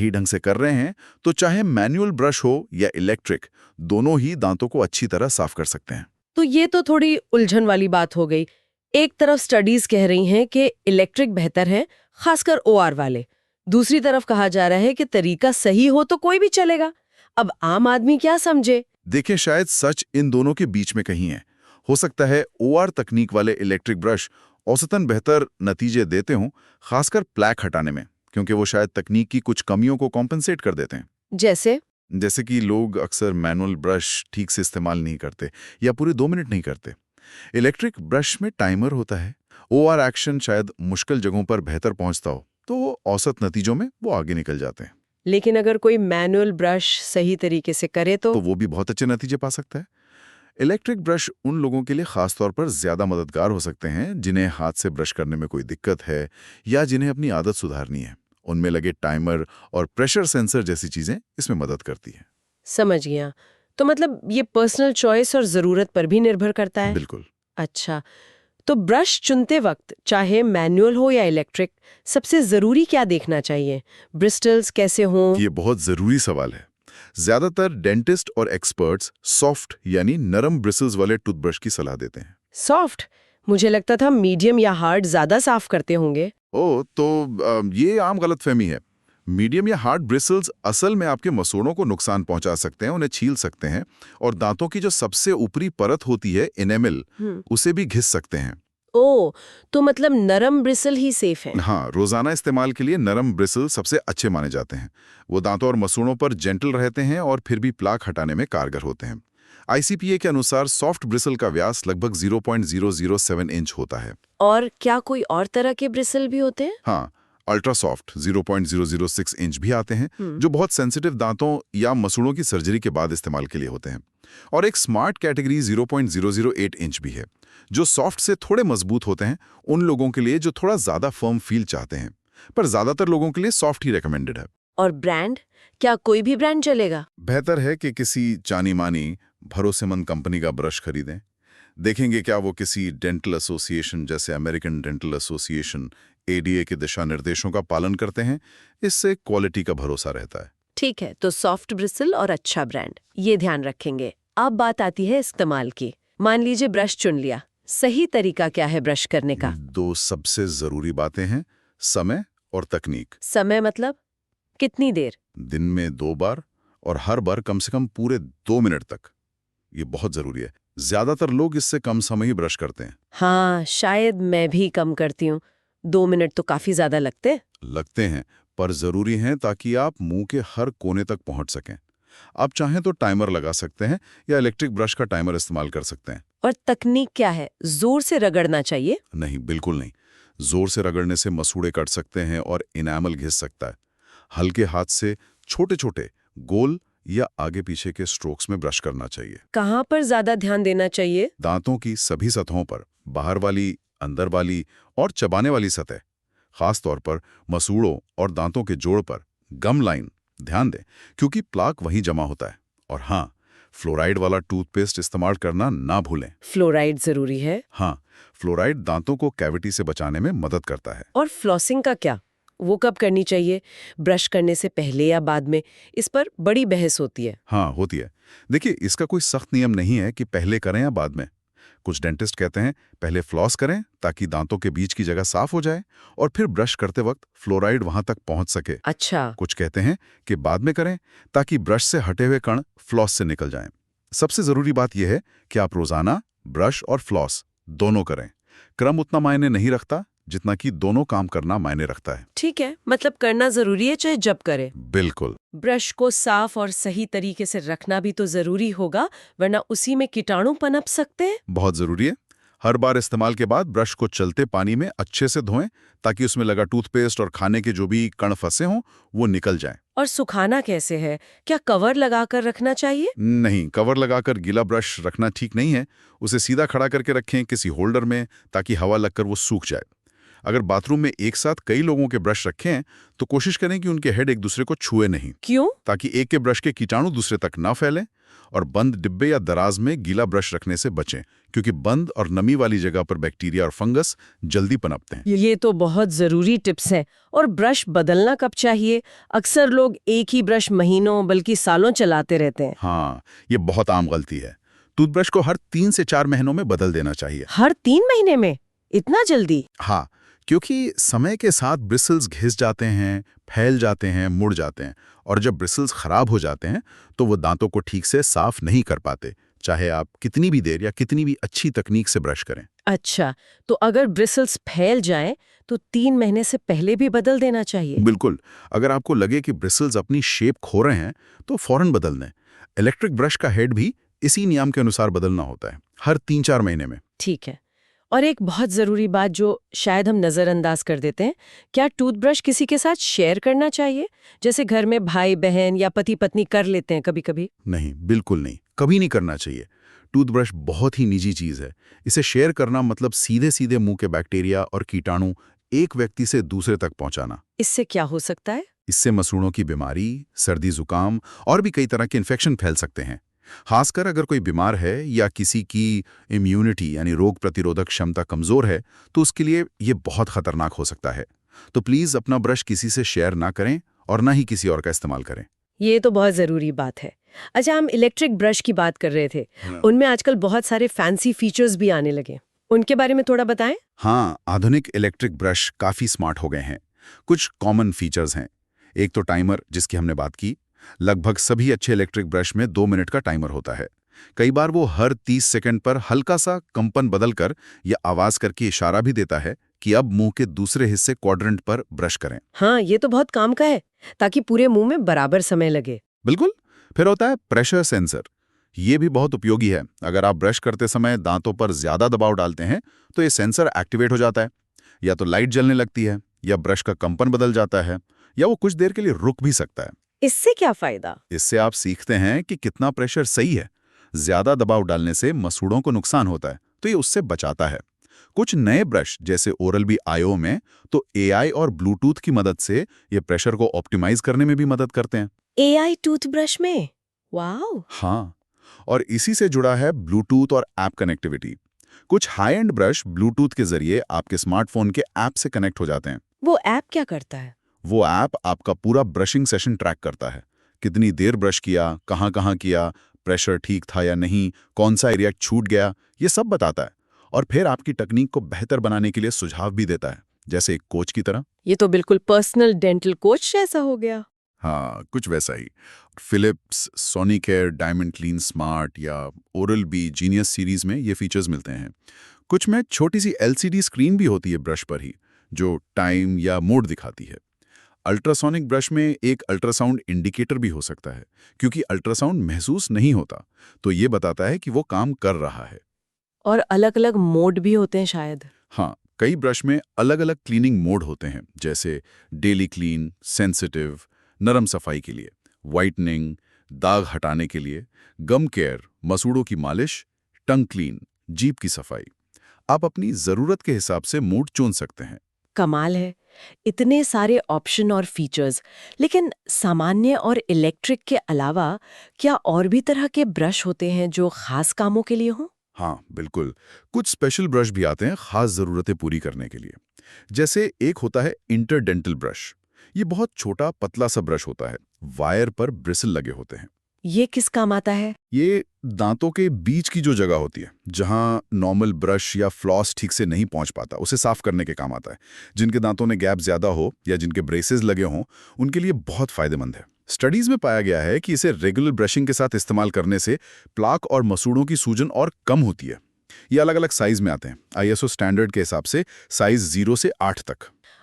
ही ढंग से कर रहे हैं तो चाहे मैनुअल ब्रश हो या इलेक्ट्रिक, दोनों ही दांतों को अच्छी तरह साफ कर सकते हैं। तो ये तो थोड़ी उलझन वाली बात हो गई। एक तरफ स्टडीज कह रही हैं कि इलेक्ट्रिक बेहतर है, खासकर ओआर वाले। दूसरी तरफ कहा जा रहा है कि तरीका सही हो तो कोई भी चलेगा। अब आम आदमी क्या समझे? देखिए, शायद सच इन दोनों के बीच में कहीं है। हो सकता है ओआर तकनीक वाले इलेक्ट्रिक ब्रश औसतन बेहतर नतीजे देते हों, खासकर प्लैक हटाने में, क्योंकि वो शायद तकनीक की कुछ कमियों को कॉम्पेंसेट कर देते हैं। जैसे कि लोग अक्सर मैनुअल ब्रश ठीक से इस्तेमाल नहीं करते या पूरे 2 मिनट नहीं करते। इलेक्ट्रिक ब्रश में टाइमर होता है, ओआर एक्शन शायद मुश्किल जगहों पर बेहतर पहुंचता हो, तो औसत नतीजों में वो आगे निकल जाते हैं। लेकिन अगर कोई मैनुअल ब्रश सही तरीके से करे तो वो भी बहुत अच्छे नतीजे पा सकता है। इलेक्ट्रिक ब्रश उन लोगों के लिए खास तौर पर ज्यादा मददगार हो सकते हैं जिन्हें हाथ से ब्रश करने में कोई दिक्कत है या जिन्हें अपनी आदत सुधारनी है। उनमें लगे टाइमर और प्रेशर सेंसर जैसी चीजें इसमें मदद करती हैं। समझ गया। तो मतलब ये पर्सनल चॉइस और जरूरत पर भी निर्भर करता है। बिल्कुल। अच्छा, तो ब्रश चुनते वक्त चाहे मैनुअल हो या इलेक्ट्रिक, सबसे जरूरी क्या देखना चाहिए? ब्रिस्टल्स कैसे हों? ये बहुत जरूरी सवाल है। ज्यादातर डेंटिस्ट और एक्सपर्ट्स सॉफ्ट यानी नरम ब्रिसल्स वाले टूथब्रश की सलाह देते हैं। सॉफ्ट? मुझे लगता था मीडियम या हार्ड ज्यादा साफ करते होंगे। तो ये आम गलतफहमी है। मीडियम या हार्ड ब्रिसल्स असल में आपके मसूड़ों को नुकसान पहुंचा सकते हैं, उन्हें छील सकते हैं और दांतों की जो सबसे ऊपरी परत होती है इनेमल, उसे भी घिस सकते हैं। ओ, तो मतलब नरम ब्रिसल ही सेफ है। हाँ, रोजाना इस्तेमाल के लिए नरम ब्रिसल सबसे अच्छे माने जाते हैं। वो दांतों और मसूड़ों पर जेंटल रहते हैं और फिर भी प्लाक हटाने में कारगर होते हैं। आईसीपीए के अनुसार सॉफ्ट ब्रिसल का व्यास लगभग 0.007 इंच होता है। और क्या कोई और तरह के ब्रिसल भी होते हैं? हाँ, अल्ट्रा सॉफ्ट 0.006 इंच भी आते हैं, जो बहुत सेंसिटिव दांतों या मसूड़ों की सर्जरी के बाद इस्तेमाल के लिए होते हैं। और एक स्मार्ट कैटेगरी 0.008 इंच भी है, जो सॉफ्ट से थोड़े मजबूत होते हैं, उन लोगों के लिए जो थोड़ा ज्यादा फर्म फील चाहते हैं। पर ज्यादातर लोगों के लिए सॉफ्ट ही रिकमेंडेड है। और ब्रांड? क्या कोई भी ब्रांड चलेगा? बेहतर है कि किसी जानी मानी भरोसेमंद कंपनी का ब्रश खरीदें। देखेंगे क्या वो किसी डेंटल एसोसिएशन जैसे अमेरिकन डेंटल एसोसिएशन एडीए के दिशा निर्देशों का पालन करते हैं। इससे क्वालिटी का भरोसा रहता है। ठीक है, तो सॉफ्ट ब्रिसल और अच्छा ब्रांड, ये ध्यान रखेंगे। अब बात आती है इस्तेमाल की। मान लीजिए ब्रश चुन लिया, सही तरीका क्या है ब्रश करने का? 2 सबसे जरूरी बातें हैं, समय और तकनीक। समय मतलब कितनी देर? दिन में 2 बार और हर बार कम से कम पूरे 2 मिनट तक। ये बहुत जरूरी है। ज्यादातर लोग इससे कम समय ही ब्रश करते हैं। हाँ, शायद मैं भी कम करती हूँ। 2 मिनट तो काफी ज्यादा लगते हैं, पर जरूरी हैं ताकि आप मुंह के हर कोने तक पहुंच सकें। आप चाहें तो टाइमर लगा सकते हैं या इलेक्ट्रिक ब्रश का टाइमर इस्तेमाल कर सकते हैं। और तकनीक क्या है? जोर से रगड़ना चाहिए? नहीं, बिल्कुल नहीं। जोर से रगड़ने से मसूड़े कट सकते हैं और इनामल घिस सकता है। हल्के हाथ से छोटे छोटे गोल या आगे पीछे के स्ट्रोक्स में ब्रश करना चाहिए। कहाँ पर ज्यादा ध्यान देना चाहिए? दांतों की सभी सतहों पर, बाहर वाली, अंदर वाली और चबाने वाली सतह। खास तौर पर मसूड़ों और दांतों के जोड़ पर गम लाइन ध्यान दें, क्योंकि प्लाक वहीं जमा होता है। और हाँ, फ्लोराइड वाला टूथपेस्ट इस्तेमाल करना ना भूलें। फ्लोराइड जरूरी है? हाँ, फ्लोराइड दांतों को कैविटी से बचाने में मदद करता है। और फ्लॉसिंग का क्या? वो कब करनी चाहिए? ब्रश करने से पहले या बाद में? इस पर बड़ी बहस होती है। हाँ, होती है। देखिए, इसका कोई सख्त नियम नहीं है कि पहले करें या बाद में। कुछ डेंटिस्ट कहते हैं पहले फ्लॉस करें ताकि दांतों के बीच की जगह साफ हो जाए और फिर ब्रश करते वक्त फ्लोराइड वहां तक पहुंच सके। अच्छा। कुछ कहते हैं कि बाद में करें ताकि ब्रश से हटे हुए कण फ्लॉस से निकल जाएं। सबसे जरूरी बात यह है कि आप रोजाना ब्रश और फ्लॉस दोनों करें। क्रम उतना मायने नहीं रखता जितना कि दोनों काम करना मायने रखता है। ठीक है, मतलब करना जरूरी है चाहे जब करे। बिल्कुल। ब्रश को साफ और सही तरीके से रखना भी तो जरूरी होगा, वरना उसी में कीटाणु पनप सकते हैं। बहुत जरूरी है। हर बार इस्तेमाल के बाद ब्रश को चलते पानी में अच्छे से धोएं ताकि उसमें लगा टूथपेस्ट और खाने के जो भी कण फंसे हों वो निकल जाएं। और सुखाना कैसे है? क्या कवर लगाकर रखना चाहिए? नहीं, कवर लगाकर गीला ब्रश रखना ठीक नहीं है। उसे सीधा खड़ा करके रखें किसी होल्डर में ताकि हवा लगकर वो सूख जाए। अगर बाथरूम में एक साथ कई लोगों के ब्रश रखे हैं तो कोशिश करें कि उनके हेड एक दूसरे को छुए नहीं। क्यों? ताकि एक के ब्रश के कीटाणु दूसरे तक ना फैलें। और बंद डिब्बे या दराज में गीला ब्रश रखने से बचें, क्योंकि बंद और नमी वाली जगह पर बैक्टीरिया और फंगस जल्दी पनपते हैं। ये तो बहुत जरूरी टिप्स हैं। और ब्रश बदलना कब चाहिए? अक्सर लोग एक ही ब्रश महीनों बल्कि सालों चलाते रहते हैं। हाँ, ये बहुत आम गलती है। टूथब्रश को हर 3 से 4 महीनों में बदल देना चाहिए। हर 3 महीने में? इतना जल्दी? हाँ, क्योंकि समय के साथ ब्रिसल्स घिस जाते हैं, फैल जाते हैं, मुड़ जाते हैं, और जब ब्रिसल्स खराब हो जाते हैं तो वो दांतों को ठीक से साफ नहीं कर पाते, चाहे आप कितनी भी देर या कितनी भी अच्छी तकनीक से ब्रश करें। अच्छा, तो अगर ब्रिसल्स फैल जाएं तो 3 महीने से पहले भी बदल देना चाहिए? बिल्कुल, अगर आपको लगे कि ब्रिसल्स अपनी शेप खो रहे हैं तो फौरन बदल दें। इलेक्ट्रिक ब्रश का हेड भी इसी नियम के अनुसार बदलना होता है, हर 3-4 महीने में। ठीक है। और एक बहुत ज़रूरी बात जो शायद हम नज़रअंदाज कर देते हैं, क्या टूथब्रश किसी के साथ शेयर करना चाहिए? जैसे घर में भाई बहन या पति पत्नी कर लेते हैं कभी-कभी। नहीं, बिल्कुल नहीं, कभी नहीं करना चाहिए। टूथब्रश बहुत ही निजी चीज़ है। इसे शेयर करना मतलब सीधे-सीधे मुंह के बैक्टीरिया और कीटाणु एक व्यक्ति से दूसरे तक पहुंचाना। इससे क्या हो सकता है? इससे मसूड़ों की बीमारी, सर्दी जुकाम और भी कई तरह के इन्फेक्शन फैल सकते हैं। खासकर अगर कोई बीमार है या किसी की इम्यूनिटी यानी रोग प्रतिरोधक क्षमता कमजोर है तो उसके लिए ये बहुत खतरनाक हो सकता है। तो प्लीज अपना ब्रश किसी से शेयर ना करें और ना ही किसी और का इस्तेमाल करें। ये तो बहुत ज़रूरी बात है। अच्छा, हम इलेक्ट्रिक ब्रश की बात कर रहे थे। उनमें आजकल बहुत सारे फैंसी फीचर्स भी आने लगे। उनके बारे में थोड़ा बताएं। हाँ, आधुनिक इलेक्ट्रिक ब्रश काफी स्मार्ट हो गए हैं। कुछ कॉमन फीचर्स हैं। एक तो टाइमर, जिसकी हमने बात की। लगभग सभी अच्छे इलेक्ट्रिक ब्रश में 2 मिनट का टाइमर होता है। कई बार वो हर 30 सेकंड पर हल्का सा कंपन बदलकर या आवाज करके इशारा भी देता है कि अब मुंह के दूसरे हिस्से क्वाड्रेंट पर ब्रश करें। हाँ, ये तो बहुत काम का है, ताकि पूरे मुंह में बराबर समय लगे। बिल्कुल। फिर होता है प्रेशर सेंसर। ये भी बहुत उपयोगी है। अगर आप ब्रश करते समय दांतों पर ज्यादा दबाव डालते हैं तो ये सेंसर एक्टिवेट हो जाता है। या तो लाइट जलने लगती है, या ब्रश का कंपन बदल जाता है, या वो कुछ देर के लिए रुक भी सकता है। इससे क्या फायदा? इससे आप सीखते हैं कि कितना प्रेशर सही है। ज्यादा दबाव डालने से मसूड़ों को नुकसान होता है, तो ये उससे बचाता है। कुछ नए ब्रश जैसे ओरल बी आईओ में तो एआई और ब्लूटूथ की मदद से ये प्रेशर को ऑप्टिमाइज करने में भी मदद करते हैं। एआई टूथब्रश में? वाओ! हाँ, और इसी से जुड़ा है ब्लूटूथ और ऐप कनेक्टिविटी। कुछ हाई एंड ब्रश ब्लूटूथ के जरिए आपके स्मार्टफोन के ऐप से कनेक्ट हो जाते हैं। वो ऐप क्या करता है? वो ऐप आपका पूरा ब्रशिंग सेशन ट्रैक करता है। कितनी देर ब्रश किया, कहाँ-कहाँ किया, प्रेशर ठीक था या नहीं, कौन सा एरिया छूट गया, ये सब बताता है। और फिर आपकी तकनीक को बेहतर बनाने के लिए सुझाव भी देता है, जैसे एक कोच की तरह। ये तो बिल्कुल पर्सनल डेंटल कोच जैसा हो गया। हाँ, कुछ वैसा ही। फिलिप्स, सोनिकेयर, डायमंड क्लीन स्मार्ट या ओरल बी जीनियस सीरीज में ये फीचर्स मिलते हैं। कुछ में छोटी सी एलसीडी स्क्रीन भी होती है ब्रश पर ही, जो टाइम या मोड दिखाती है। अल्ट्रासोनिक ब्रश में एक अल्ट्रासाउंड इंडिकेटर भी हो सकता है, क्योंकि अल्ट्रासाउंड महसूस नहीं होता, तो ये बताता है कि वो काम कर रहा है। और अलग-अलग मोड भी होते हैं शायद। हाँ, कई ब्रश में अलग-अलग क्लीनिंग मोड होते हैं, जैसे डेली क्लीन, सेंसिटिव, नरम सफाई के लिए, वाइटनिंग, दाग हटाने के लिए, गम केयर, मसूड़ों की मालिश, टंग क्लीन, जीभ की सफाई। आप अपनी जरूरत के हिसाब से मोड चुन सकते हैं। कमाल है, इतने सारे ऑप्शन और फीचर्स। लेकिन सामान्य और इलेक्ट्रिक के अलावा क्या और भी तरह के ब्रश होते हैं जो खास कामों के लिए हों? हाँ, बिल्कुल। कुछ स्पेशल ब्रश भी आते हैं खास जरूरतें पूरी करने के लिए। जैसे एक होता है इंटरडेंटल ब्रश। ये बहुत छोटा पतला सा ब्रश होता है, वायर पर ब्रिसल लगे होते हैं। ये किस काम आता है? ये दांतों के बीच की जो जगह होती है, जहां नॉर्मल ब्रश या फ्लॉस ठीक से नहीं पहुंच पाता, उसे साफ करने के काम आता है। जिनके दांतों में गैप ज्यादा हो या जिनके ब्रेसेस लगे हों, उनके लिए बहुत फायदेमंद है। स्टडीज में पाया गया है कि इसे रेगुलर ब्रशिंग के साथ इस्तेमाल करने से प्लाक और मसूड़ों की सूजन और कम होती है। ये अलग अलग साइज में आते हैं, आईएसओ स्टैंडर्ड के हिसाब से साइज 0 से 8 तक।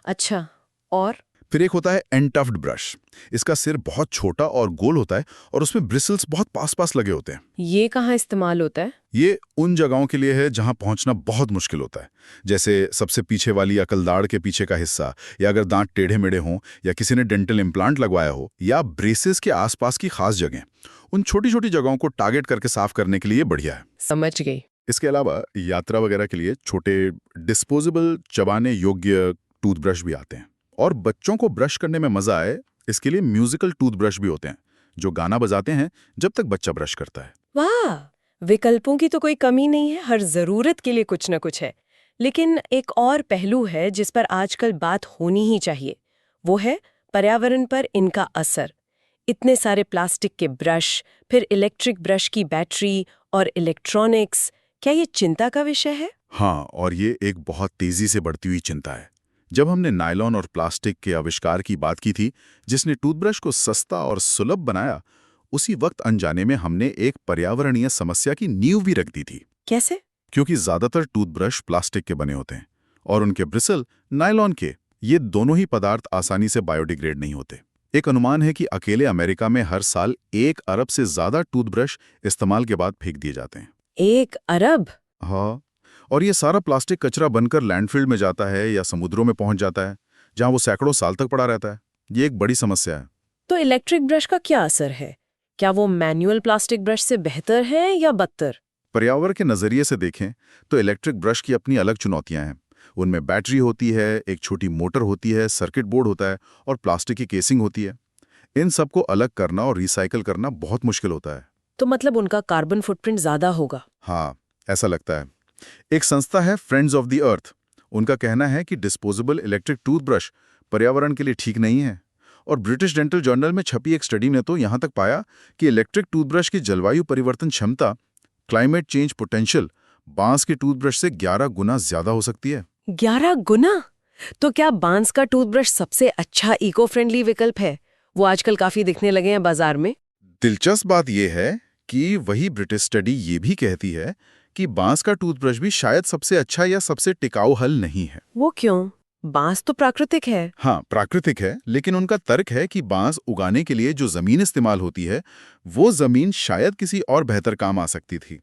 अच्छा, और? फिर एक होता है एंड-टफ्ड ब्रश। इसका सिर बहुत छोटा और गोल होता है और उसमें ब्रिसल्स बहुत पास-पास लगे होते हैं। ये कहाँ इस्तेमाल होता है? ये उन जगहों के लिए है जहां पहुंचना बहुत मुश्किल होता है, जैसे सबसे पीछे वाली अकलदाड़ के पीछे का हिस्सा, या अगर दांत टेढ़े-मेढ़े हों, या किसी ने डेंटल इम्प्लांट लगवाया हो, या ब्रेसेस के आसपास की खास जगह। उन छोटी-छोटी जगहों को टारगेट करके साफ करने के लिए बढ़िया है। समझ गई। इसके अलावा यात्रा वगैरह के लिए छोटे डिस्पोजेबल चबाने योग्य टूथब्रश भी आते हैं। और बच्चों को ब्रश करने में मजा आए, इसके लिए म्यूजिकल टूथब्रश भी होते हैं, जो गाना बजाते हैं जब तक बच्चा ब्रश करता है। वाह, विकल्पों की तो कोई कमी नहीं है, हर जरूरत के लिए कुछ न कुछ है। लेकिन एक और पहलू है जिस पर आजकल बात होनी ही चाहिए, वो है पर्यावरण पर इनका असर। इतने सारे प्लास्टिक के ब्रश, फिर इलेक्ट्रिक ब्रश की बैटरी और इलेक्ट्रॉनिक्स, क्या ये चिंता का विषय है? हाँ, और ये एक बहुत तेजी से बढ़ती हुई चिंता है। जब हमने नायलॉन और प्लास्टिक के आविष्कार की बात की थी, जिसने टूथब्रश को सस्ता और सुलभ बनाया, उसी वक्त अनजाने में हमने एक पर्यावरणीय समस्या की नींव भी रख दी थी। कैसे? क्योंकि ज्यादातर टूथब्रश प्लास्टिक के बने होते हैं और उनके ब्रिसल नायलॉन के। ये दोनों ही पदार्थ आसानी से बायोडिग्रेड नहीं होते। एक अनुमान है कि अकेले अमेरिका में हर साल 1 अरब से ज्यादा टूथब्रश इस्तेमाल के बाद फेंक दिए जाते हैं। 1 अरब? हाँ, और ये सारा प्लास्टिक कचरा बनकर लैंडफिल में जाता है या समुद्रों में पहुंच जाता है, जहां वो सैकड़ों साल तक पड़ा रहता है। ये एक बड़ी समस्या है। तो इलेक्ट्रिक ब्रश का क्या असर है? क्या वो मैनुअल प्लास्टिक ब्रश से बेहतर है या बदतर? पर्यावरण के नजरिए से देखें तो इलेक्ट्रिक ब्रश की अपनी अलग चुनौतियां हैं। उनमें बैटरी होती है, एक छोटी मोटर होती है, सर्किट बोर्ड होता है और प्लास्टिक की केसिंग होती है। इन सबको अलग करना और रिसाइकल करना बहुत मुश्किल होता है। तो मतलब उनका कार्बन फुटप्रिंट ज्यादा होगा? हाँ, ऐसा लगता है। एक संस्था है फ्रेंड्स ऑफ द अर्थ। उनका कहना है कि डिस्पोजेबल इलेक्ट्रिक टूथब्रश पर्यावरण के लिए ठीक नहीं है। और ब्रिटिश डेंटल जर्नल में छपी एक स्टडी ने तो यहां तक पाया कि इलेक्ट्रिक टूथब्रश की जलवायु परिवर्तन क्षमता, क्लाइमेट चेंज पोटेंशियल, बांस के टूथब्रश से 11 गुना ज्यादा हो सकती है। 11 गुना? तो क्या बांस का टूथब्रश सबसे अच्छा इको फ्रेंडली विकल्प है? वो आजकल काफी दिखने लगे हैं बाजार में। दिलचस्प बात यह है कि वही ब्रिटिश स्टडी ये भी कहती है कि बांस का टूथब्रश भी शायद सबसे अच्छा या सबसे टिकाऊ हल नहीं है। वो क्यों? बांस तो प्राकृतिक है। हाँ, प्राकृतिक है, लेकिन उनका तर्क है कि बांस उगाने के लिए जो जमीन इस्तेमाल होती है, वो जमीन शायद किसी और बेहतर काम आ सकती थी।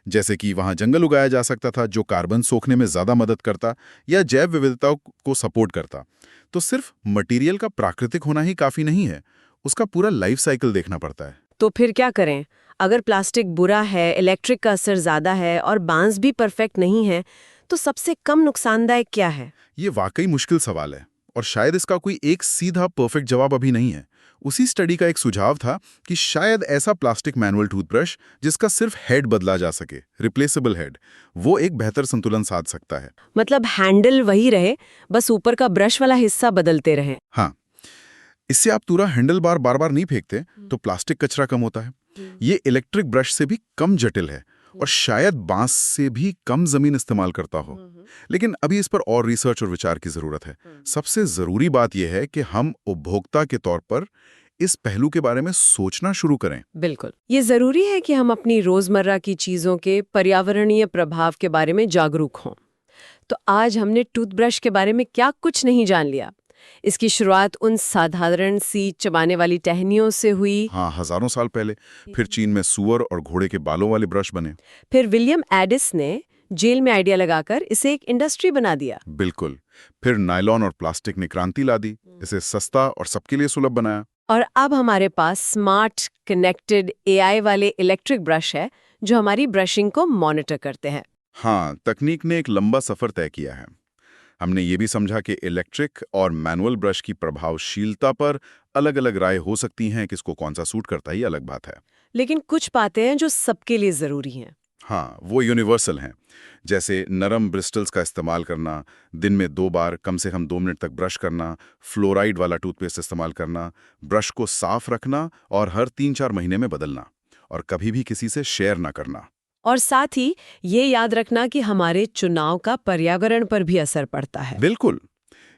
जैसे कि वहां जंगल उगाया जा सकता था जो कार्बन सोखने में ज्यादा मदद करता या जैव विविधता को सपोर्ट करता। तो सिर्फ मटेरियल का प्राकृतिक होना ही काफी नहीं है, उसका पूरा लाइफ साइकिल देखना पड़ता है। तो फिर क्या करें? अगर प्लास्टिक बुरा है, इलेक्ट्रिक का असर ज्यादा है और बांस भी परफेक्ट नहीं है, तो सबसे कम नुकसानदायक क्या है? ये वाकई मुश्किल सवाल है और शायद इसका कोई एक सीधा परफेक्ट जवाब अभी नहीं है। उसी स्टडी का एक सुझाव था कि शायद ऐसा प्लास्टिक मैनुअल टूथब्रश जिसका सिर्फ हेड बदला जा सके, रिप्लेसेबल हेड, वो एक बेहतर संतुलन साध सकता है। मतलब हैंडल वही रहे, बस ऊपर का ब्रश वाला हिस्सा बदलते रहे। हाँ, इससे आप पूरा हैंडल बार बार नहीं फेंकते तो प्लास्टिक कचरा कम होता है। ये इलेक्ट्रिक ब्रश से भी कम जटिल है और शायद बांस से भी कम जमीन इस्तेमाल करता हो। लेकिन अभी इस पर और रिसर्च और विचार की जरूरत है। सबसे जरूरी बात यह है कि हम उपभोक्ता के तौर पर इस पहलू के बारे में सोचना शुरू करें। बिल्कुल, ये जरूरी है कि हम अपनी रोजमर्रा की चीजों के पर्यावरणीय प्रभाव के बारे में जागरूक हों। तो आज हमने टूथब्रश के बारे में क्या कुछ नहीं जान लिया। इसकी शुरुआत उन साधारण सी चबाने वाली टहनियों से हुई। हाँ, हजारों साल पहले। फिर चीन में सूअर और घोड़े के बालों वाले ब्रश बने। फिर विलियम एडिस ने जेल में आइडिया लगाकर इसे एक इंडस्ट्री बना दिया। बिल्कुल। फिर नायलॉन और प्लास्टिक ने क्रांति ला दी, इसे सस्ता और सबके लिए सुलभ बनाया। और अब हमारे पास स्मार्ट, कनेक्टेड एआई वाले इलेक्ट्रिक ब्रश है जो हमारी ब्रशिंग को मॉनिटर करते हैं। हाँ, तकनीक ने एक लंबा सफर तय किया है। हमने ये भी समझा कि इलेक्ट्रिक और मैनुअल ब्रश की प्रभावशीलता पर अलग-अलग राय हो सकती हैं, किसको कौन सा सूट करता है, ये अलग बात है। लेकिन कुछ बातें हैं जो सबके लिए जरूरी हैं। हाँ, वो यूनिवर्सल हैं। जैसे नरम ब्रिस्टल्स का इस्तेमाल करना, दिन में 2 बार कम से कम 2 मिनट तक ब्रश करना, फ्लोराइड वाला टूथपेस्ट इस्तेमाल करना, ब्रश को साफ रखना और हर 3-4 महीने में बदलना, और कभी भी किसी से शेयर ना करना। और साथ ही ये याद रखना कि हमारे चुनाव का पर्यावरण पर भी असर पड़ता है। बिल्कुल।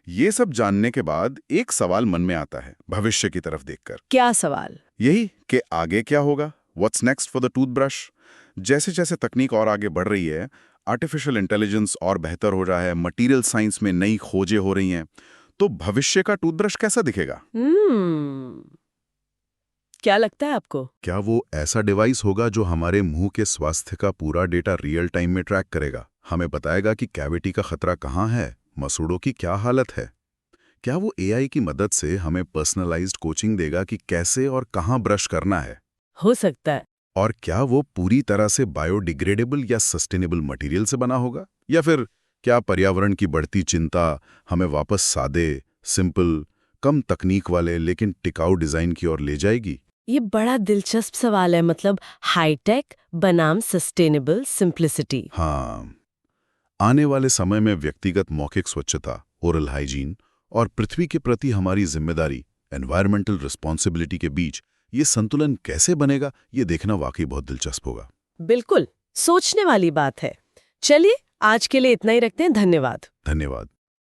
ये सब जानने के बाद एक सवाल मन में आता है, भविष्य की तरफ देखकर। क्या सवाल? यही कि आगे क्या होगा, what's next for the toothbrush. जैसे जैसे तकनीक और आगे बढ़ रही है, आर्टिफिशियल इंटेलिजेंस और बेहतर हो रहा है, मटेरियल साइंस में नई खोजें हो रही हैं, तो भविष्य का टूथब्रश कैसा दिखेगा? क्या लगता है आपको? क्या वो ऐसा डिवाइस होगा जो हमारे मुंह के स्वास्थ्य का पूरा डेटा रियल टाइम में ट्रैक करेगा, हमें बताएगा कि कैविटी का खतरा कहाँ है, मसूड़ों की क्या हालत है? क्या वो एआई की मदद से हमें पर्सनलाइज्ड कोचिंग देगा कि कैसे और कहाँ ब्रश करना है? हो सकता है। और क्या वो पूरी तरह से बायोडिग्रेडेबल या सस्टेनेबल मटेरियल से बना होगा? या फिर क्या पर्यावरण की बढ़ती चिंता हमें वापस सादे, सिंपल, कम तकनीक वाले लेकिन टिकाऊ डिजाइन की ओर ले जाएगी? ये बड़ा दिलचस्प सवाल है, मतलब हाईटेक बनाम सस्टेनेबल सिंप्लिसिटी। हाँ, आने वाले समय में व्यक्तिगत मौखिक स्वच्छता, ओरल हाइजीन और पृथ्वी के प्रति हमारी जिम्मेदारी, एनवायरमेंटल रिस्पॉन्सिबिलिटी के बीच ये संतुलन कैसे बनेगा, ये देखना वाकई बहुत दिलचस्प होगा। बिल्कुल, सोचने वाली बात है। चलिए, आज के लिए इतना ही रखते हैं। धन्यवाद। धन्यवाद।